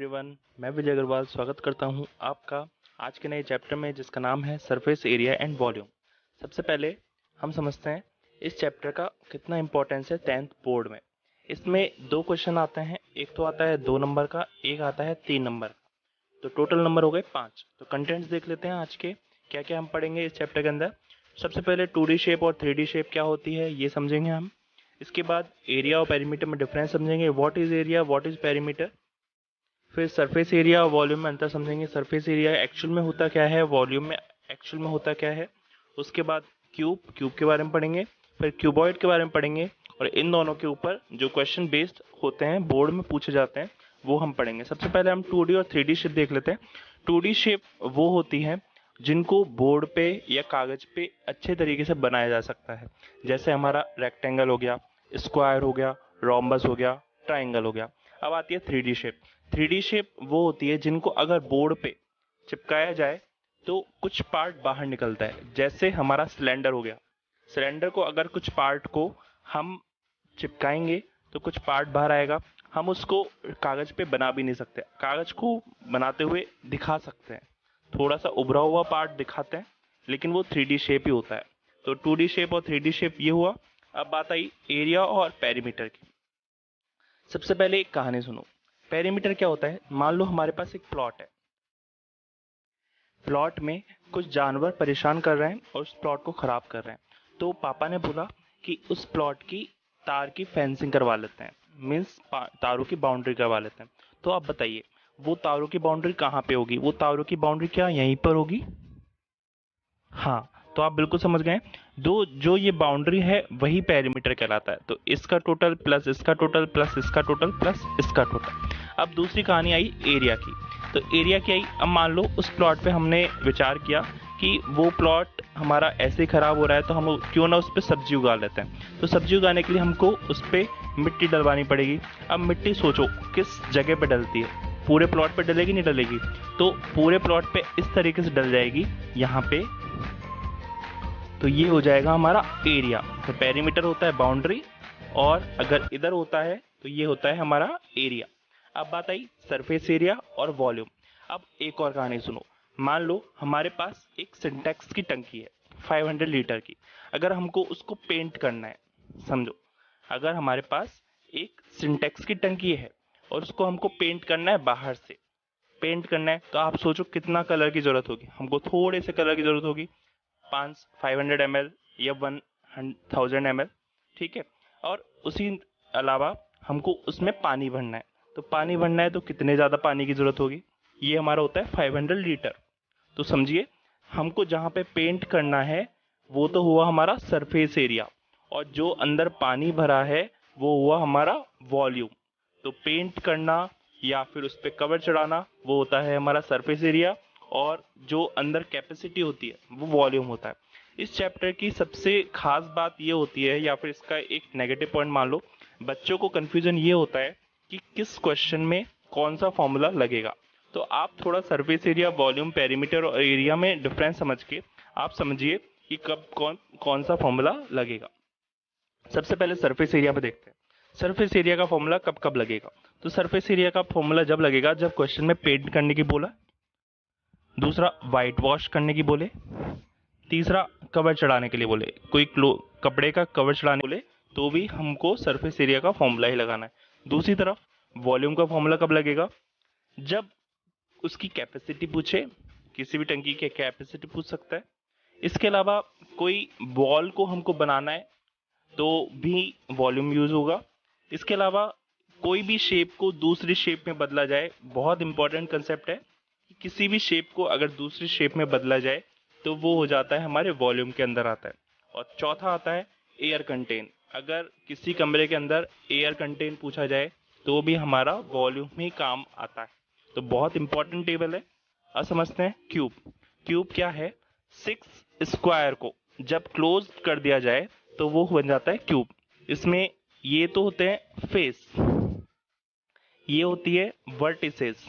Everyone, मैं विजय अग्रवाल स्वागत करता हूं आपका आज के नए चैप्टर में जिसका नाम है सरफेस एरिया एंड वॉल्यूम। सबसे पहले हम समझते हैं इस चैप्टर का कितना इंपॉर्टेंस है 10th बोर्ड में। इसमें दो क्वेश्चन आते हैं, एक तो आता है 2 नंबर का, एक आता है 3 नंबर का, तो टोटल नंबर हो गए 5। तो कंटेंट्स देख लेते हैं आज के, क्या क्या हम पढ़ेंगे इस चैप्टर के अंदर। सबसे पहले 2D शेप और 3D शेप क्या होती है ये समझेंगे हम। इसके बाद एरिया और पेरीमीटर में डिफरेंस समझेंगे, what is area what is perimeter. फिर सरफेस एरिया और वॉल्यूम में अंतर समझेंगे, सरफेस एरिया एक्चुअल में होता क्या है, वॉल्यूम में एक्चुअल में होता क्या है। उसके बाद क्यूब के बारे में पढ़ेंगे, फिर क्यूबॉइड के बारे में पढ़ेंगे, और इन दोनों के ऊपर जो क्वेश्चन बेस्ड होते हैं बोर्ड में पूछे जाते हैं वो हम पढ़ेंगे। सबसे पहले हम 2D और 3D शेप देख लेते हैं। 2D शेप वो होती है जिनको बोर्ड पे या कागज पे अच्छे तरीके से बनाया जा सकता है, जैसे हमारा रेक्टेंगल हो गया, स्क्वायर हो गया, रोम्बस हो गया, ट्राइंगल हो गया। अब आती है 3D शेप। 3D शेप वो होती है जिनको अगर बोर्ड पे चिपकाया जाए तो कुछ पार्ट बाहर निकलता है, जैसे हमारा सिलेंडर हो गया। सिलेंडर को अगर कुछ पार्ट को हम चिपकाएंगे तो कुछ पार्ट बाहर आएगा। हम उसको कागज पे बना भी नहीं सकते, कागज को बनाते हुए दिखा सकते हैं, थोड़ा सा उभरा हुआ पार्ट दिखाते हैं, लेकिन वो 3D शेप ही होता है। तो 2D शेप और 3D शेप ये हुआ। अब बात आई एरिया और पेरीमीटर की। सबसे पहले एक कहानी सुनो। पेरीमीटर क्या होता है, मान लो हमारे पास एक प्लॉट है, प्लॉट में कुछ जानवर परेशान कर रहे हैं और उस प्लॉट को खराब कर रहे हैं। तो पापा ने बोला कि उस प्लॉट की तार की फेंसिंग करवा लेते हैं, मीन्स तारों की बाउंड्री करवा लेते हैं। तो आप बताइए वो तारों की बाउंड्री कहाँ पे होगी, वो तारों की बाउंड्री क्या यहीं पर होगी? हाँ, तो आप बिल्कुल समझ गए। दो जो ये बाउंड्री है वही पेरीमीटर कहलाता है। तो इसका टोटल प्लस इसका टोटल प्लस इसका टोटल प्लस इसका टोटल। अब दूसरी कहानी आई एरिया की। तो एरिया क्या आई, अब मान लो उस प्लॉट पे हमने विचार किया कि वो प्लॉट हमारा ऐसे ही खराब हो रहा है, तो हम क्यों ना उस पर सब्जी उगा लेते हैं। तो सब्जी उगाने के लिए हमको उस पर मिट्टी डलवानी पड़ेगी। अब मिट्टी सोचो किस जगह पे डलती है, पूरे प्लॉट पे डलेगी नहीं डलेगी? तो पूरे प्लॉट पे इस तरीके से डल जाएगी यहाँ पे। तो ये हो जाएगा हमारा एरिया। तो पेरीमीटर होता है बाउंड्री, और अगर इधर होता है तो ये होता है हमारा एरिया। अब बात आई सरफेस एरिया और वॉल्यूम। अब एक और कहानी सुनो। मान लो हमारे पास एक सिंटेक्स की टंकी है 500 लीटर की, अगर हमको उसको पेंट करना है, समझो अगर हमारे पास एक सिंटेक्स की टंकी है और उसको हमको पेंट करना है, बाहर से पेंट करना है, तो आप सोचो कितना कलर की जरूरत होगी। हमको थोड़े से कलर की जरूरत होगी, 500 ml या 1000 ml, ठीक है। और उसी अलावा हमको उसमें पानी भरना है, तो पानी भरना है तो कितने ज़्यादा पानी की ज़रूरत होगी, ये हमारा होता है 500 लीटर। तो समझिए हमको जहाँ पे पेंट करना है वो तो हुआ हमारा सरफेस एरिया, और जो अंदर पानी भरा है वो हुआ हमारा वॉल्यूम। तो पेंट करना या फिर उस पर कवर चढ़ाना वो होता है हमारा सरफेस एरिया, और जो अंदर कैपेसिटी होती है वो वॉल्यूम होता है। इस चैप्टर की सबसे खास बात ये होती है, या फिर इसका एक नेगेटिव पॉइंट मान लो, बच्चों को कंफ्यूजन ये होता है कि किस क्वेश्चन में कौन सा फॉर्मूला लगेगा। तो आप थोड़ा सरफेस एरिया, वॉल्यूम, पेरीमीटर और एरिया में डिफरेंस समझ के आप समझिए कि कब कौन कौन सा फॉर्मूला लगेगा। सबसे पहले सरफेस एरिया पे देखते हैं, सरफेस एरिया का फॉर्मूला कब कब लगेगा। तो सरफेस एरिया का फॉर्मूला जब लगेगा जब क्वेश्चन में पेंट करने की बोला, दूसरा वाइट वॉश करने की बोले, तीसरा कवर चढ़ाने के लिए बोले, कोई कपड़े का कवर चढ़ाने बोले, तो भी हमको सरफेस एरिया का फॉर्मूला ही लगाना है। दूसरी तरफ वॉल्यूम का फॉर्मूला कब लगेगा, जब उसकी कैपेसिटी पूछे, किसी भी टंकी की कैपेसिटी पूछ सकता है। इसके अलावा कोई वॉल को हमको बनाना है तो भी वॉल्यूम यूज होगा। इसके अलावा कोई भी शेप को दूसरी शेप में बदला जाए, बहुत इंपॉर्टेंट कंसेप्ट है कि किसी भी शेप को अगर दूसरी शेप में बदला जाए तो वो हो जाता है हमारे वॉल्यूम के अंदर आता है। और चौथा आता है एयर कंटेन, अगर किसी कमरे के अंदर एयर कंटेन पूछा जाए तो भी हमारा वॉल्यूम ही काम आता है। तो बहुत इंपॉर्टेंट टेबल है। अब समझते हैं क्यूब। क्यूब क्या है, 6 स्क्वायर को जब क्लोज कर दिया जाए तो वो बन जाता है क्यूब। इसमें ये तो होते हैं फेस, ये होती है वर्टिसेस,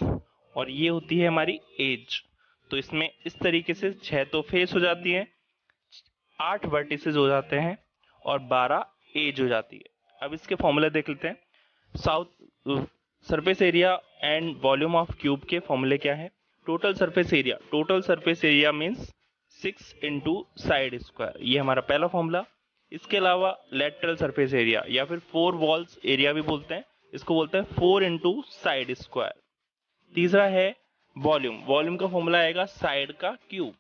और ये होती है हमारी एज। तो इसमें इस तरीके से 6 तो फेस हो जाती है, 8 वर्टिसेस हो जाते हैं, और 12 एज हो जाती है। अब इसके फॉर्मूला देख लेते हैं। South surface area and volume of cube के फॉर्मूले क्या है? Total surface area means 6 into side square, ये हमारा पहला फॉर्मूला। इसके अलावा लेटरल सरफेस एरिया या फिर 4 वॉल्स एरिया भी बोलते हैं, इसको बोलते हैं 4 इंटू साइड स्क्वायर। तीसरा है वॉल्यूम का फॉर्मूला आएगा साइड का क्यूब।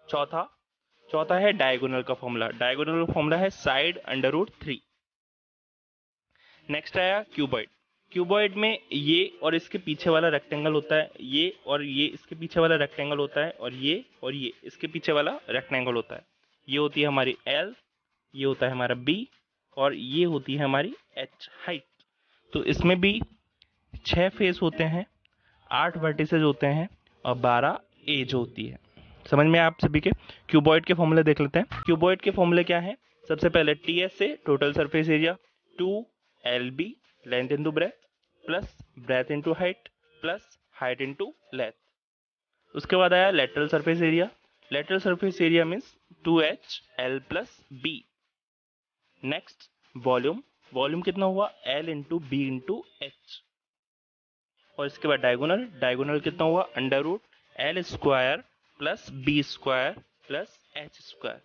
चौथा है डायगोनल का फॉर्मूला है साइड अंडर रूट 3। नेक्स्ट आया क्यूबॉइड में ये और इसके पीछे वाला रेक्टेंगल होता है, ये और ये इसके पीछे वाला रेक्टेंगल होता है, और ये इसके पीछे वाला रेक्टेंगल होता है। ये होती है हमारी एल, ये होता है हमारा बी, और ये होती है हमारी एच हाइट। तो इसमें भी 6 फेस होते हैं, 8 वर्टिसेज होते हैं और 12 एज होती है। समझ में आप सभी के? क्यूबॉइड के फॉर्मूले देख लेते हैं। क्यूबॉइड के फॉर्मूले क्या है? सबसे पहले टीएस से total surface area, 2LB length into breadth plus breadth into height plus height into length. उसके बाद आया lateral surface area means 2HL plus B। Next volume कितना हुआ? L into B into H. और इसके बाद डायगोनल कितना हुआ? Under root L square plus B square plus H square.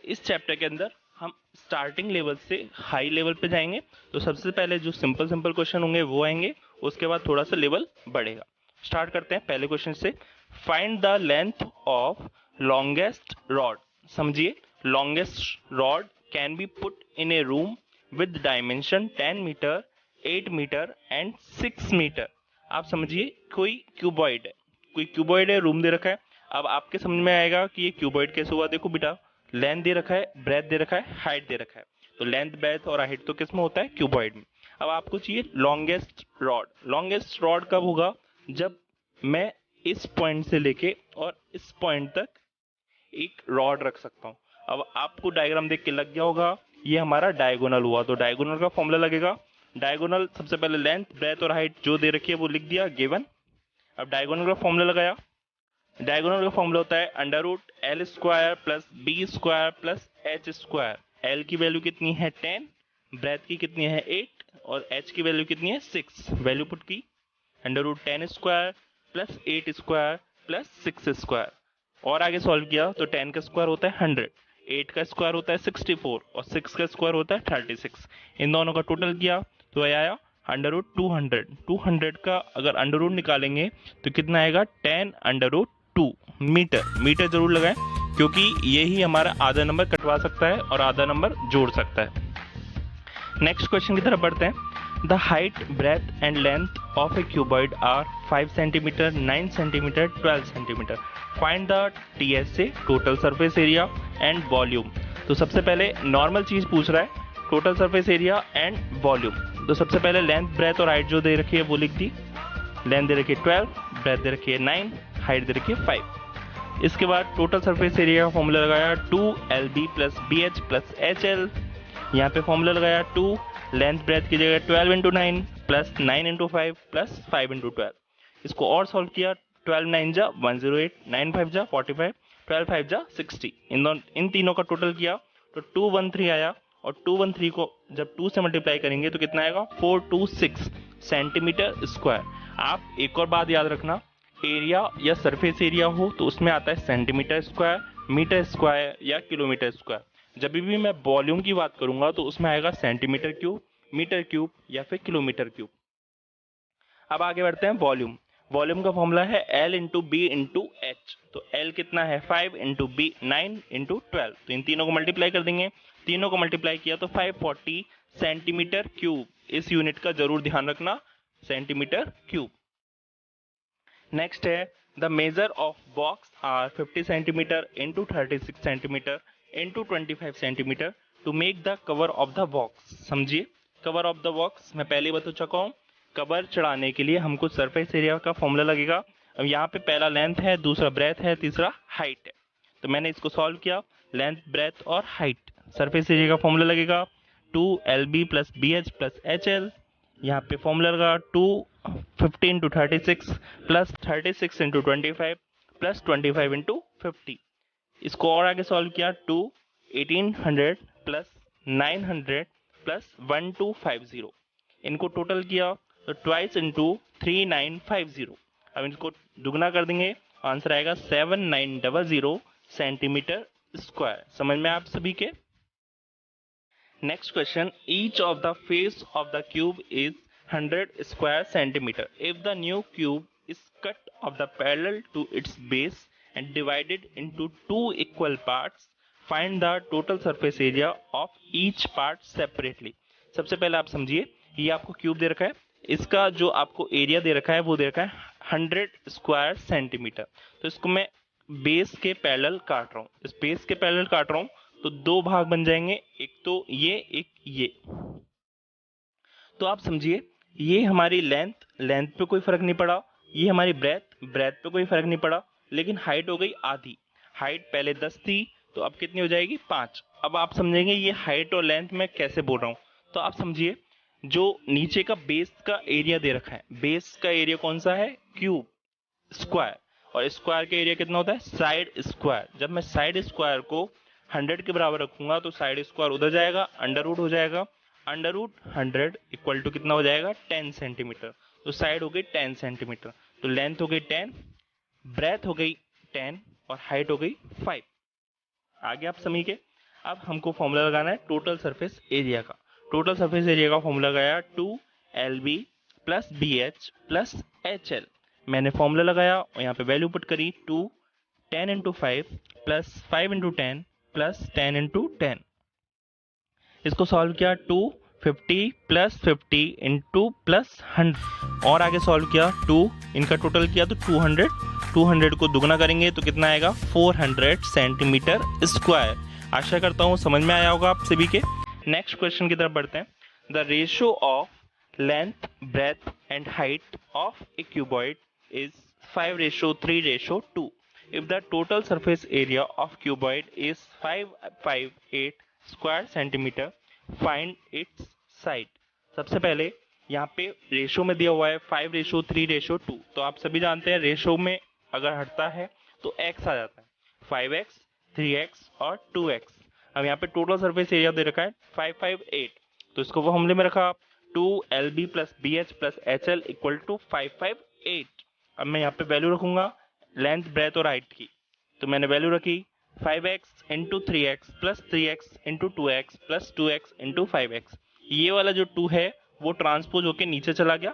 इस चैप्टर के अंदर हम स्टार्टिंग लेवल से हाई लेवल पे जाएंगे, तो सबसे पहले जो सिंपल क्वेश्चन होंगे वो आएंगे, उसके बाद थोड़ा सा लेवल बढ़ेगा। स्टार्ट करते हैं पहले क्वेश्चन से। Find the length of longest rod. समझिए, longest rod can be put in a room with dimension 10 metre, 8 metre and 6 metre. आप समझिए, कोई क्यूबॉइड है, रूम दे रखा है। अब आपके समझ में आएगा कि ये क्यूबॉइड कैसे हुआ। देखो बेटा, लेंथ दे रखा है, ब्रेथ दे रखा है, हाइट दे रखा है। तो लेंथ, ब्रेथ और हाइट तो किस में होता है? क्यूबॉइड में। अब आपको चाहिए लॉन्गेस्ट रॉड कब होगा? जब मैं इस पॉइंट से लेके और इस पॉइंट तक एक रॉड रख सकता हूं। अब आपको डायग्राम देख के लग गया होगा ये हमारा डायगोनल हुआ, तो डायगोनल का फॉर्मूला लगेगा। डायगोनल सबसे पहले लेंथ, ब्रेथ और हाइट जो दे रखी है वो लिख दिया, गिवन। अब डायगोनल का फॉर्मूला लगाया। डायगोनल का फॉर्मूला होता है under root L square plus B square plus H square. L की वैल्यू कितनी है? 10, ब्रेथ की कितनी है? 8, और H की वैल्यू कितनी है? 6। वैल्यू पुट की, under root 10 square plus 8 square plus 6 square. और आगे सॉल्व किया तो 10 का स्क्वायर होता है 100, 8 का स्क्वायर होता है 64 और 6 का स्क्वायर होता है 36। इन दोनों का टोटल किया तो आया अंडर रूट 200। 200 का अगर अंडर रूट निकालेंगे तो कितना आएगा? 10 अंडर रूट 2 मीटर जरूर लगाएं, क्योंकि यही हमारा आधा नंबर कटवा सकता है और आधा नंबर जोड़ सकता है। नेक्स्ट क्वेश्चन की तरफ बढ़ते हैं। The height, breadth and length of a cuboid are 5 centimetre, 9 centimetre, 12 centimetre. Find the TSA total surface area and volume. तो सबसे पहले नॉर्मल चीज पूछ रहा है, total surface area and volume. तो सबसे पहले लेंथ, ब्रेथ और हाइट जो दे रखी है वो लिख दी। लेंथ दे रखी है 12, ब्रेथ दे रखी है 9, हाइट दे रखी है 5। इसके बाद टोटल सरफेस एरिया का फॉर्मूला लगाया 2LB plus BH plus HL। यहाँ पे फॉर्मूला लगाया 2 लेंथ ब्रेथ की जगह 12 into 9 plus 9 into 5 plus 5 into 12। इसको और सॉल्व किया, 12 9 जा 108, 9 5 जा 45, 12 5 जा 60। इन तीनों का टोटल किया तो 213 आया, और 213 को जब 2 से मल्टीप्लाई करेंगे तो कितना आएगा? 426 सेंटीमीटर स्क्वायर। आप एक और बात याद रखना, एरिया या सरफेस एरिया हो तो उसमें आता है सेंटीमीटर स्क्वायर, मीटर स्क्वायर या किलोमीटर स्क्वायर। जब भी मैं वॉल्यूम की बात करूंगा तो उसमें आएगा सेंटीमीटर क्यूब, मीटर क्यूब या फिर किलोमीटर क्यूब। अब आगे बढ़ते हैं वॉल्यूम का फॉर्मूला है L into B into H. तो L कितना है? 5 इंटू बी 9 इंटू 12। तो इन तीनों को मल्टीप्लाई कर देंगे, तीनों को मल्टीप्लाई किया तो 540 सेंटीमीटर क्यूब। इस यूनिट का जरूर ध्यान रखना, सेंटीमीटर क्यूब। नेक्स्ट है the measure of box are 50 centimetre into 36 centimetre into 25 centimetre to make the cover of the box. समझिए, कवर ऑफ द बॉक्स मैं पहले बता चुका हूँ। कवर चढ़ाने के लिए हमको सरफेस एरिया का फॉर्मूला लगेगा। अब यहाँ पे पहला लेंथ है, दूसरा ब्रेथ है, तीसरा हाइट है। तो मैंने इसको सॉल्व किया, लेंथ, ब्रेथ और हाइट। सरफेस एरिया का फॉर्मूला लगेगा 2LB plus BH plus HL। यहाँ पे फॉर्मूला लगा 250 into 36 plus 36 into 25 plus 25 into 50। इसको और आगे सॉल्व किया 1800 प्लस 900 प्लस 1250। इनको टोटल किया तो ट्वाइस इंटू 3950। अब इसको दुगना कर देंगे, आंसर आएगा 7900 सेंटीमीटर स्क्वायर। समझ में आप सभी के? Next question, each of the face of the cube is 100 square centimeter. If the new cube is cut of the parallel to its base and divided into two equal parts, find the total surface area of each part separately. सबसे पहले आप समझिए, ये आपको cube दे रखा है, इसका जो आपको एरिया दे रखा है वो दे रखा है 100 स्क्वायर सेंटीमीटर। तो इसको मैं बेस के पैरेलल काट रहा हूँ, इस बेस के पैरेलल काट रहा हूँ, तो दो भाग बन जाएंगे, एक तो ये, एक ये। तो आप समझिए, ये हमारी लेंथ पे कोई फर्क नहीं पड़ा, ये हमारी ब्रेथ पे कोई फर्क नहीं पड़ा, लेकिन हाइट हो गई आधी। हाइट पहले 10 थी, तो अब कितनी हो जाएगी? 5। अब आप समझेंगे ये हाइट और लेंथ मैं कैसे बोल रहा हूँ। तो आप समझिए, जो नीचे का बेस का एरिया दे रखा है, बेस का एरिया कौन सा है? Cube square. और स्क्वायर का एरिया कितना होता है? Side square. जब मैं साइड स्क्वायर को 100 के बराबर रखूंगा तो साइड स्क्वायर उधर जाएगा, अंडर रूट हो जाएगा। अंडर रूट 100 इक्वल टू कितना हो जाएगा? 10 सेंटीमीटर। तो साइड हो गई 10 सेंटीमीटर, तो लेंथ हो गई 10, ब्रेथ हो गई 10 और हाइट हो गई 5। आगे आप समी के, अब हमको फॉर्मूला लगाना है टोटल सरफेस एरिया का। टोटल सरफेस एरिया का फॉर्मूला लगाया 2LB plus BH plus HL। मैंने फॉर्मूला लगाया और यहाँ पे वैल्यू पुट करी 2 10 into 5 plus 5 into 10 plus 10 into 10। इसको सॉल्व किया 250 प्लस 50 इंटू प्लस 100 और आगे सॉल्व किया 2, इनका टोटल किया तो 200। 200 को दुगना करेंगे तो कितना आएगा? 400 सेंटीमीटर स्क्वायर। आशा करता हूँ समझ में आया होगा आप सभी के। नेक्स्ट क्वेश्चन की तरफ बढ़ते हैं। The ratio of length, breadth and height of a cuboid is 5:3:2. If the total surface area of cuboid is 558 square centimeter, find its side. सबसे पहले यहाँ पे रेशो में दिया हुआ है 5:3:2। तो आप सभी जानते हैं रेशो में अगर हटता है तो x आ जाता है, 5x, 3x और 2x। अब यहाँ पे टोटल सरफेस एरिया दे रखा है 558, तो इसको वो हमले में रखा 2LB plus BH plus HL equal to 558। अब मैं यहाँ पे वैल्यू रखूंगा लेंथ, ब्रेथ और हाइट की। तो मैंने वैल्यू रखी 5x into 3x plus 3x into 2x plus 2x into 5x। ये वाला जो 2 है वो ट्रांसपोज होके नीचे चला गया।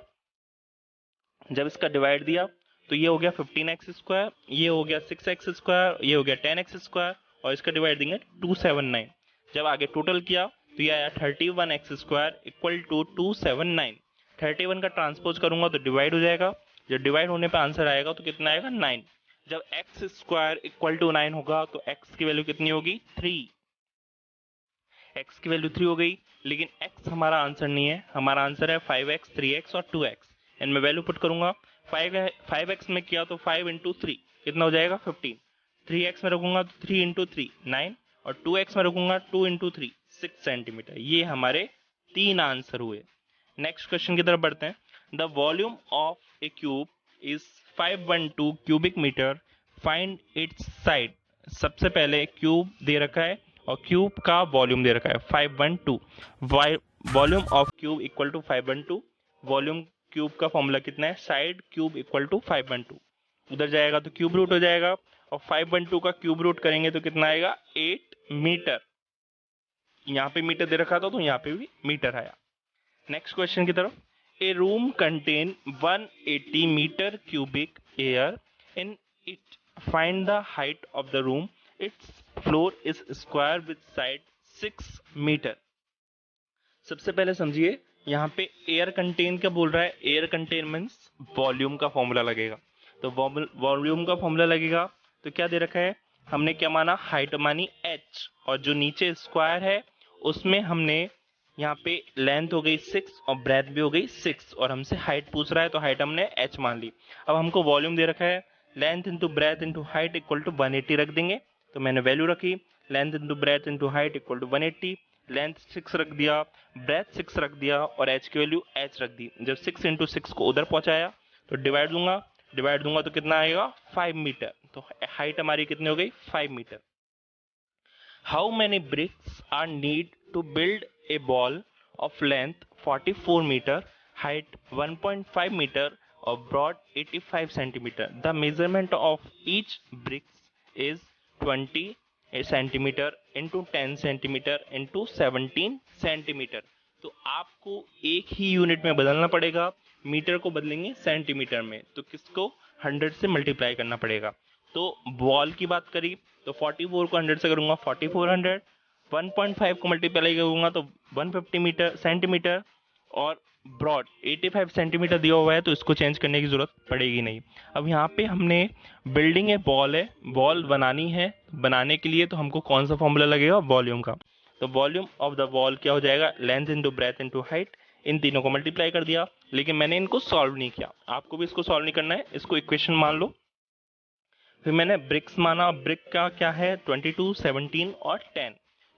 जब इसका डिवाइड दिया तो ये हो गया 15x स्क्वायर, ये हो गया 6x स्क्वायर, ये हो गया 10x स्क्वायर और इसका डिवाइड देंगे 279। जब आगे टोटल किया तो ये आया 31x स्क्वायर इक्वल टू 279। 31 का ट्रांसपोज करूंगा तो डिवाइड हो जाएगा, जब डिवाइड होने पे आंसर आएगा तो कितना आएगा? 9। जब x स्क्वायर इक्वल टू 9 होगा तो x की वैल्यू कितनी होगी? 3। x की वैल्यू 3 हो गई, लेकिन x हमारा आंसर नहीं है, हमारा आंसर है 5x, 3x और 2x। इनमें वैल्यू पुट करूंगा, 5x में किया तो 5 इंटू 3 कितना हो जाएगा? 15। 3x में रखूंगा तो 3 इंटू 3 9 और 2x में रखूंगा 2 इंटू 3 6 सेंटीमीटर। ये हमारे 3 आंसर हुए। नेक्स्ट क्वेश्चन की तरफ बढ़ते हैं। The volume of a cube is 512 cubic metre, find its side. सबसे पहले क्यूब दे रखा है और क्यूब का वॉल्यूम दे रखा है 512। Volume of cube equal to 512। Volume cube का फॉर्मूला कितना है? Side cube equal to 512। उधर जाएगा तो क्यूब रूट हो जाएगा और 512 का क्यूब रूट करेंगे तो कितना आएगा? 8 मीटर। यहाँ पे मीटर दे रखा था तो यहाँ पे भी मीटर आया। नेक्स्ट क्वेश्चन की तरफ। A room contain 180 meter cubic air in it. Find the height of the room. Its floor is square with side 6 meter. सबसे पहले समझिए, यहाँ पे एयर कंटेन क्या बोल रहा है? एयर कंटेन मीन्स वॉल्यूम का फॉर्मूला लगेगा। तो वॉल्यूम का फॉर्मूला लगेगा तो क्या दे रखा है? हमने क्या माना? हाइट मानी h, और जो नीचे स्क्वायर है उसमें हमने यहाँ पे लेंथ हो गई 6 और ब्रेथ भी हो गई 6 और हमसे हाइट पूछ रहा है तो हाइट हमने h मान ली। अब हमको वॉल्यूम दे रखा है length into breadth into height equal to 180 रख देंगे। तो मैंने वैल्यू रखी length into breadth into height equal to 180। Length 6 रख दिया, ब्रेथ 6 रख दिया और h की वैल्यू h रख दी। जब 6 इंटू 6 को उधर पहुंचाया तो डिवाइड दूंगा तो कितना आएगा? 5 मीटर। तो हाइट हमारी कितनी हो गई? 5 metre. How many bricks are need to build a wall of length 44 meter, height 1.5 meter or broad 85 centimeter. The measurement of each bricks is 20 centimeter into 10 centimeter into 17 centimeter. तो आपको एक ही unit में बदलना पड़ेगा, मीटर को बदलेंगे centimetre में, तो किसको 100 से मल्टीप्लाई करना पड़ेगा। तो वॉल की बात करी तो 44 को 100 से करूंगा 4400, 1.5 को मल्टीप्लाई करूंगा तो 150 मीटर सेंटीमीटर, और ब्रॉड 85 सेंटीमीटर दिया हुआ है तो इसको चेंज करने की जरूरत पड़ेगी नहीं। अब यहाँ पे हमने बिल्डिंग है, वॉल बनानी है, बनाने के लिए तो हमको कौन सा फॉर्मूला लगेगा, वॉल्यूम का। तो वॉल्यूम ऑफ द वॉल क्या हो जाएगा, length into breadth into height, इन तीनों को मल्टीप्लाई कर दिया। लेकिन मैंने इनको सॉल्व नहीं किया, आपको भी इसको सॉल्व नहीं करना है, इसको इक्वेशन मान लो। फिर मैंने ब्रिक्स माना, ब्रिक का क्या है 22, 17 और 10,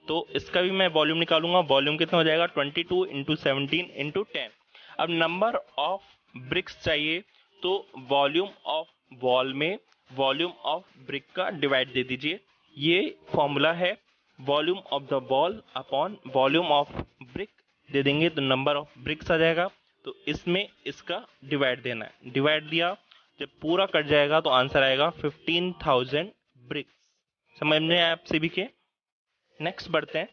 तो इसका भी मैं वॉल्यूम निकालूंगा। वॉल्यूम कितना हो जाएगा 22 इंटू 17 इंटू 10। अब नंबर ऑफ ब्रिक्स चाहिए तो वॉल्यूम ऑफ वॉल में वॉल्यूम ऑफ ब्रिक का डिवाइड दे दीजिए। ये फॉर्मूला है, volume of the wall upon volume of brick दे देंगे तो नंबर ऑफ ब्रिक्स आ जाएगा। तो इसमें इसका डिवाइड देना है, डिवाइड दिया, जब पूरा कट जाएगा तो आंसर आएगा 15,000 ब्रिक्स। समझ में आया आप सभी के। नेक्स्ट बढ़ते हैं।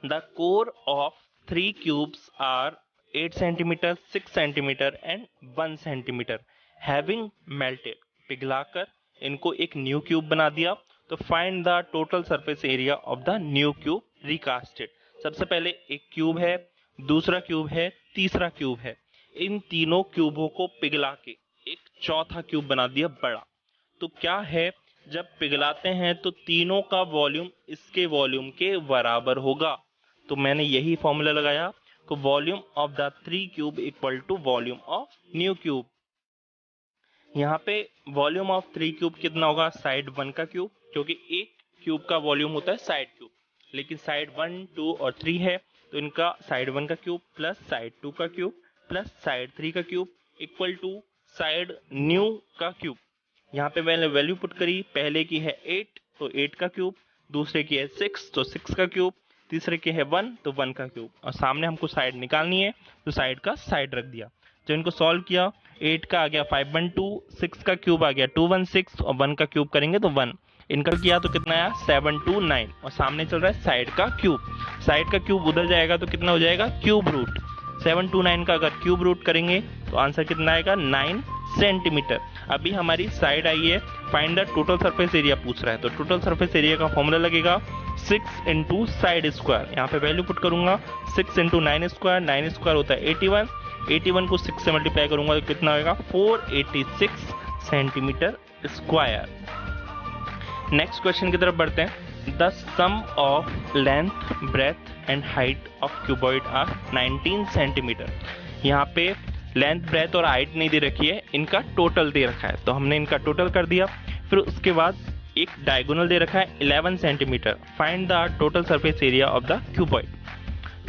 The core of 3 cubes are 8 centimetre, 6 centimetre and 1 centimetre having melted. पिघलाकर इनको एक न्यू क्यूब बना दिया। तो find the total surface area of the new cube recasted. सबसे पहले एक क्यूब है, दूसरा क्यूब है, तीसरा क्यूब है। इन तीनों क्यूबों को पिघला के एक चौथा क्यूब बना दिया बड़ा। तो क्या है, जब पिघलाते हैं तो तीनों का वॉल्यूम इसके वॉल्यूम के बराबर होगा। तो मैंने यही फॉर्मूला लगाया, तो volume of the 3 cube equal to volume of new cube. यहाँ पे वॉल्यूम ऑफ 3 क्यूब कितना होगा, साइड 1 का क्यूब, क्योंकि एक क्यूब का वॉल्यूम होता है साइड क्यूब, लेकिन साइड 1, 2 और 3 है, तो इनका साइड 1 का क्यूब प्लस साइड 2 का क्यूब प्लस साइड 3 का cube equal to side new का क्यूब। यहाँ पे मैंने वैल्यू पुट करी, पहले की है 8 तो 8 का क्यूब, दूसरे की है 6 तो 6 का क्यूब, तीसरे की है 1 तो 1 का क्यूब, और सामने हमको साइड निकालनी है तो साइड का साइड रख दिया। जब इनको सॉल्व किया, 8 का आ गया 512, 6 का क्यूब आ गया 216 और 1 का क्यूब करेंगे तो 1। इनका किया तो कितना आया 729, और सामने चल रहा है साइड का क्यूब। साइड का क्यूब उधर जाएगा तो कितना हो जाएगा, क्यूब रूट 729 का अगर क्यूब रूट करेंगे तो आंसर कितना आएगा 9 सेंटीमीटर। अभी हमारी साइड आई है, find the total surface area पूछ रहा है, तो टोटल सरफेस एरिया का फॉर्मूला लगेगा 6 इंटू साइड स्क्वायर। यहाँ पे वैल्यू पुट करूंगा 6 इंटू 9 स्क्वायर, 9 स्क्वायर होता है 81, 81 को 6 से मल्टीप्लाई करूंगा तो कितना होगा 486 सेंटीमीटर स्क्वायर। नेक्स्ट क्वेश्चन की तरफ बढ़ते हैं। The sum of length, breadth and height of cuboid are 19 centimetre. यहाँ पे लेंथ, ब्रेथ और हाइट नहीं दे रखी है, इनका टोटल दे रखा है, तो हमने इनका टोटल कर दिया। फिर उसके बाद एक डायगोनल दे रखा है 11 centimetre. Find the total surface area of the cuboid.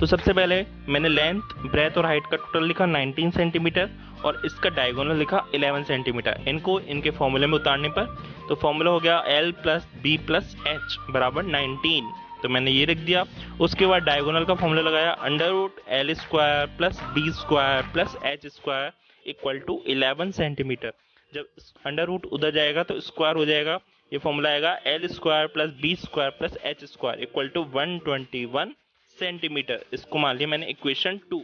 तो सबसे पहले मैंने लेंथ, ब्रेथ और हाइट का टोटल लिखा 19 सेंटीमीटर और इसका डायगोनल लिखा 11 सेंटीमीटर। इनको इनके फॉर्मूले में उतारने पर तो फॉर्मूला हो गया L plus B plus H बराबर 19, तो मैंने ये लिख दिया। उसके बाद डायगोनल का फॉर्मूला लगाया, under root L square plus B square plus H square equal to 11 centimetre. जब अंडर रूट उधर जाएगा तो स्क्वायर हो जाएगा, ये फॉर्मूला आएगा L square plus B square plus H square equal to 121 centimetre. इसको मान लिया मैंने इक्वेशन 2।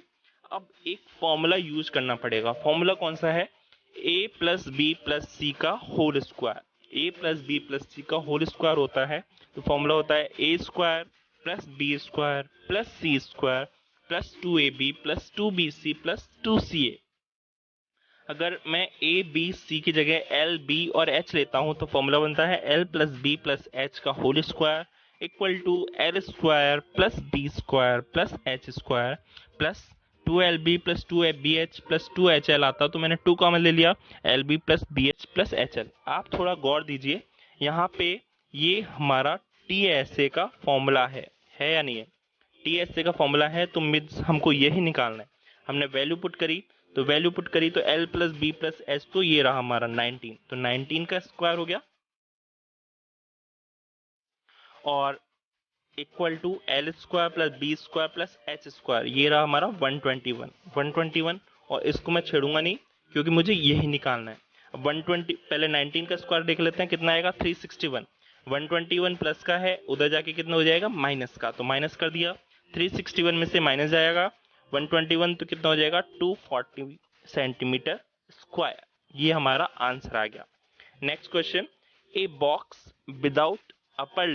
अब एक फॉर्मूला यूज करना पड़ेगा। फॉर्मूला कौन सा है, a plus B plus C का whole square. a plus B plus C का होल स्क्वायर होता है, तो फॉर्मूला होता है a square plus B square plus C square plus 2ab plus 2bc plus 2ca। अगर मैं a b c की जगह l b और h लेता हूं तो फॉर्मूला बनता है l plus B plus H का whole square equal to L square plus B square plus H square plus 2lb plus 2bh plus 2hl आता, तो मैंने 2 कॉमन ले लिया, lb plus bh plus hl। आप थोड़ा गौर दीजिए, यहाँ पे ये हमारा TSA का फॉर्मूला है या नहीं है। TSA का फॉर्मूला है तो मीन्स हमको यही निकालना है। हमने वैल्यू पुट करी तो L plus B plus H, तो ये रहा हमारा 19, तो 19 का स्क्वायर हो गया। और equal to L square plus B square plus H square, ये रहा हमारा 121 और इसको मैं छेड़ूंगा नहीं क्योंकि मुझे यही निकालना है। अब 120 पहले 19 का स्क्वायर देख लेते हैं कितना आएगा 361, 121 प्लस का है उधर जाके कितना हो जाएगा माइनस का, तो माइनस कर दिया, 361 में से माइनस जाएगा 121 तो कितना हो जाएगा 240 सेंटीमीटर स्क्वायर। ये हमारा आंसर आ गया। Next question, a box without upper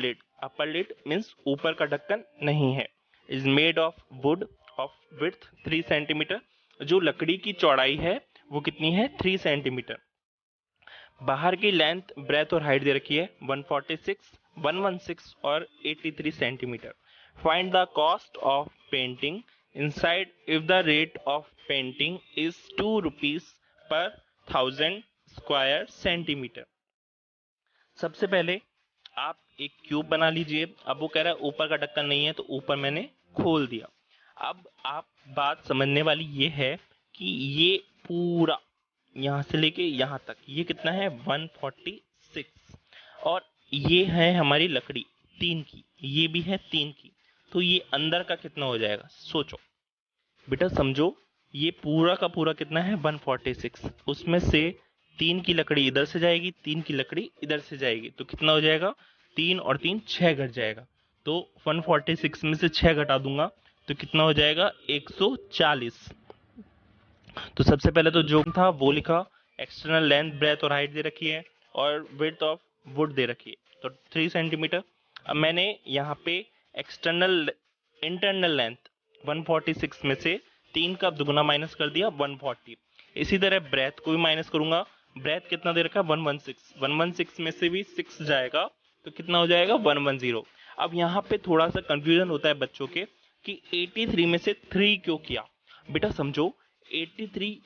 lid means ऊपर का ढक्कन नहीं है, is made of wood of width 3 centimetre, जो लकड़ी की चौड़ाई है वो कितनी है 3 सेंटीमीटर। बाहर की लेंथ ब्रेथ और हाइट दे रखी है 146, 116 और 83 centimetre. Find the cost of painting inside if the rate of painting is 2 rupees per 1000 square centimetre. सबसे पहले आप एक क्यूब बना लीजिए। अब वो कह रहा है ऊपर का ढक्कन नहीं है तो ऊपर मैंने खोल दिया। अब आप बात समझने वाली ये है कि ये पूरा यहां से लेके यहां तक ये कितना है 146 और ये है हमारी लकड़ी 3 की, ये भी है 3 की, तो ये अंदर का कितना हो जाएगा सोचो बेटा, समझो ये पूरा का पूरा कितना है 146, उसमें से 3 की लकड़ी इधर से जाएगी 3 की लकड़ी इधर से जाएगी तो कितना हो जाएगा 3 और 3 6 घट जाएगा, तो 146 में से 6 घटा दूंगा तो कितना हो जाएगा 140। तो सबसे पहले तो जो था वो लिखा, एक्सटर्नल लेंथ ब्रेथ और हाइट दे रखी है और विड्थ ऑफ वुड दे रखी है तो 3 सेंटीमीटर। अब मैंने यहाँ पे इंटरनल लेंथ 146 में से 3 का दुगुना माइनस कर दिया 140। इसी तरह ब्रेथ को भी माइनस करूंगा, ब्रेथ कितना दे रखा है 116 में से भी 6 जाएगा तो कितना हो जाएगा 110। अब यहाँ पे थोड़ा सा कंफ्यूजन होता है बच्चों के कि 83 में से 3 क्यों किया। बेटा समझो 83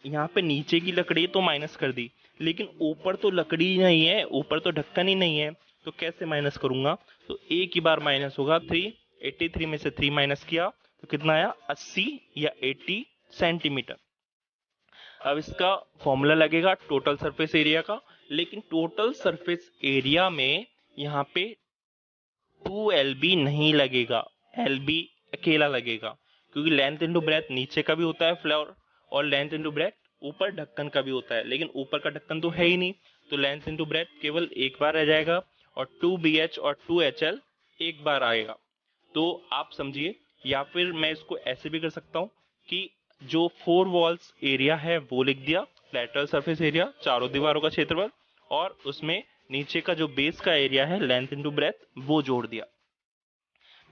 यहाँ पे नीचे की लकड़ी तो माइनस कर दी, लेकिन ऊपर तो लकड़ी नहीं है, ऊपर तो ढक्कन ही नहीं है, तो कैसे माइनस करूंगा, तो एक ही बार माइनस होगा 3, 83 में से 3 माइनस किया तो कितना आया 80 या 80 सेंटीमीटर। अब इसका फॉर्मूला लगेगा टोटल सरफेस एरिया का, लेकिन टोटल सरफेस एरिया में यहाँ पे 2LB नहीं लगेगा, LB अकेला लगेगा क्योंकि लेंथ इंटू ब्रेथ नीचे का भी होता है फ्लोर और लेंथ इंटू ब्रेथ ऊपर ढक्कन का भी होता है, लेकिन ऊपर का ढक्कन तो है ही नहीं तो लेंथ इंटू ब्रेथ केवल एक बार रह जाएगा और 2BH और 2HL एक बार आएगा। तो आप समझिए, या फिर मैं इसको ऐसे भी कर सकता हूं कि जो 4 वॉल्स एरिया है वो लिख दिया, लैटरल सरफेस एरिया चारों दीवारों का क्षेत्रफल, और उसमें नीचे का जो बेस का एरिया है लेंथ इंटू ब्रेथ वो जोड़ दिया।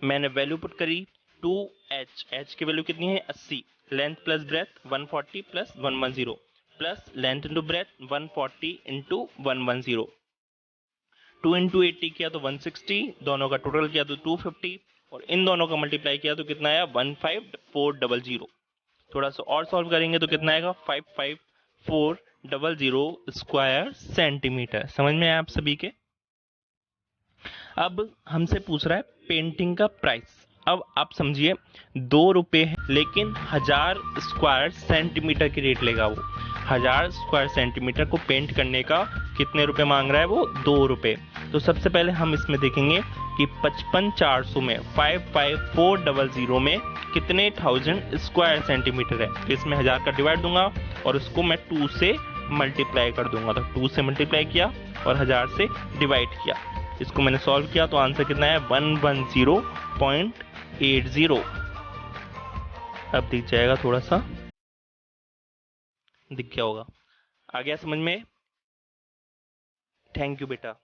मैंने वैल्यू पुट करी 2H, H की वैल्यू कितनी है 80, length plus breadth 140 plus 110 plus length into breath 140 into 110, 2 into 80 किया तो 160, दोनों का टोटल किया तो 250 और इन दोनों का मल्टीप्लाई किया तो कितना आया 15400। थोड़ा सा और सॉल्व करेंगे तो कितना आएगा 55400 स्क्वायर सेंटीमीटर। समझ में आया आप सभी के। अब हमसे पूछ रहा है पेंटिंग का प्राइस। अब आप समझिए 2 रुपए है, लेकिन 1000 स्क्वायर सेंटीमीटर की रेट लेगा वो। 1000 स्क्वायर सेंटीमीटर को पेंट करने का कितने रुपए मांग रहा है वो 2 रुपए। तो सबसे पहले हम इसमें देखेंगे कि 55400 में 55400 में कितने 1000 स्क्वायर सेंटीमीटर है। इसमें 1000 का डिवाइड दूंगा और उसको मैं 2 से मल्टीप्लाई कर दूंगा, तो 2 से मल्टीप्लाई किया और 1000 से डिवाइड किया। इसको मैंने सॉल्व किया तो आंसर कितना है 110.80। अब दिख जाएगा, थोड़ा सा दिख गया होगा। आ गया समझ में। थैंक यू बेटा।